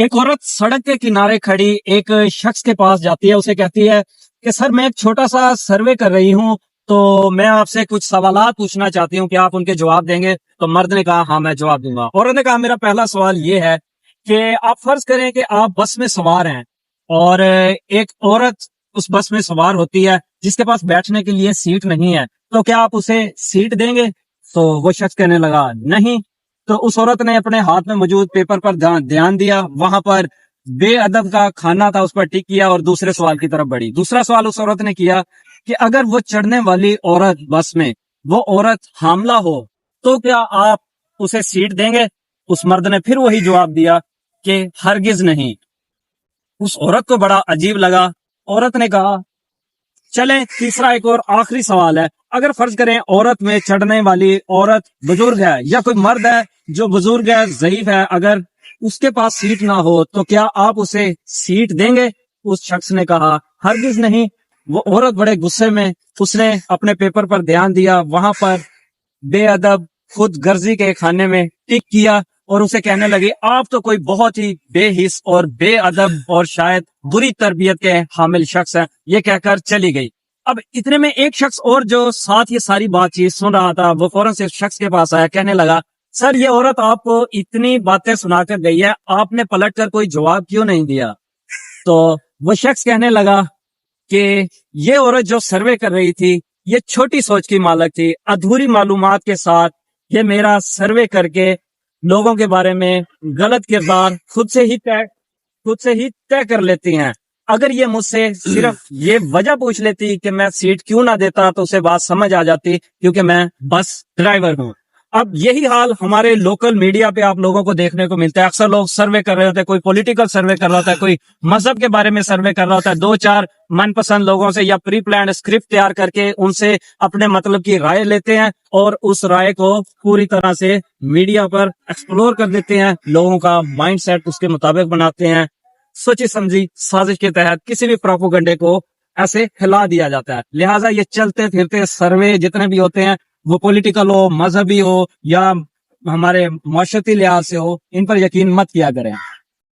ایک عورت سڑک کے کنارے کھڑی ایک شخص کے پاس جاتی ہے, اسے کہتی ہے کہ سر میں ایک چھوٹا سا سروے کر رہی ہوں, تو میں آپ سے کچھ سوالات پوچھنا چاہتی ہوں کہ آپ ان کے جواب دیں گے. تو مرد نے کہا ہاں میں جواب دوں گا. عورت نے کہا میرا پہلا سوال یہ ہے کہ آپ فرض کریں کہ آپ بس میں سوار ہیں اور ایک عورت اس بس میں سوار ہوتی ہے جس کے پاس بیٹھنے کے لیے سیٹ نہیں ہے, تو کیا آپ اسے سیٹ دیں گے؟ تو وہ شخص کہنے لگا نہیں. تو اس عورت نے اپنے ہاتھ میں موجود پیپر پر دھیان دیا, وہاں پر بے ادب کا کھانا تھا اس پر ٹک کیا اور دوسرے سوال کی طرف بڑھی. دوسرا سوال اس عورت نے کیا کہ اگر وہ چڑھنے والی عورت بس میں وہ عورت حاملہ ہو تو کیا آپ اسے سیٹ دیں گے؟ اس مرد نے پھر وہی جواب دیا کہ ہرگز نہیں. اس عورت کو بڑا عجیب لگا. عورت نے کہا چلیں تیسرا ایک اور آخری سوال ہے, اگر فرض کریں عورت میں چڑھنے والی عورت بزرگ ہے یا کوئی مرد ہے جو بزرگ ہے, ضعیف ہے, اگر اس کے پاس سیٹ نہ ہو تو کیا آپ اسے سیٹ دیں گے؟ اس شخص نے کہا ہرگز نہیں. وہ عورت بڑے غصے میں, اس نے اپنے پیپر پر دھیان دیا, وہاں پر بے ادب خود غرضی کے کھانے میں ٹک کیا اور اسے کہنے لگی آپ تو کوئی بہت ہی بے حس اور بے ادب اور شاید بری تربیت کے حامل شخص ہیں. یہ کہہ کر چلی گئی. اب اتنے میں ایک شخص اور جو ساتھ یہ ساری بات چیت سن رہا تھا وہ فوراً سے شخص کے پاس آیا, کہنے لگا سر یہ عورت آپ کو اتنی باتیں سنا کر گئی ہے, آپ نے پلٹ کر کوئی جواب کیوں نہیں دیا؟ تو وہ شخص کہنے لگا کہ یہ عورت جو سروے کر رہی تھی یہ چھوٹی سوچ کی مالک تھی, ادھوری معلومات کے ساتھ یہ میرا سروے کر کے لوگوں کے بارے میں غلط کردار خود سے ہی طے کر لیتی ہیں. اگر یہ مجھ سے صرف یہ وجہ پوچھ لیتی کہ میں سیٹ کیوں نہ دیتا تو اسے بات سمجھ آ جاتی, کیونکہ میں بس ڈرائیور ہوں. اب یہی حال ہمارے لوکل میڈیا پہ آپ لوگوں کو دیکھنے کو ملتا ہے. اکثر لوگ سروے کر رہے ہوتے ہیں, کوئی پولیٹیکل سروے کر رہا ہوتا ہے, کوئی مذہب کے بارے میں سروے کر رہا ہوتا ہے, دو چار من پسند لوگوں سے یا پری پلانڈ اسکرپٹ تیار کر کے ان سے اپنے مطلب کی رائے لیتے ہیں اور اس رائے کو پوری طرح سے میڈیا پر ایکسپلور کر دیتے ہیں, لوگوں کا مائنڈ سیٹ اس کے مطابق بناتے ہیں. سوچی سمجھی سازش کے تحت کسی بھی پروپیگنڈے کو ایسے ہلا دیا جاتا ہے. لہٰذا یہ چلتے پھرتے سروے جتنے بھی ہوتے ہیں وہ پولیٹیکل ہو, مذہبی ہو یا ہمارے معاشرتی لحاظ سے ہو, ان پر یقین مت کیا کریں.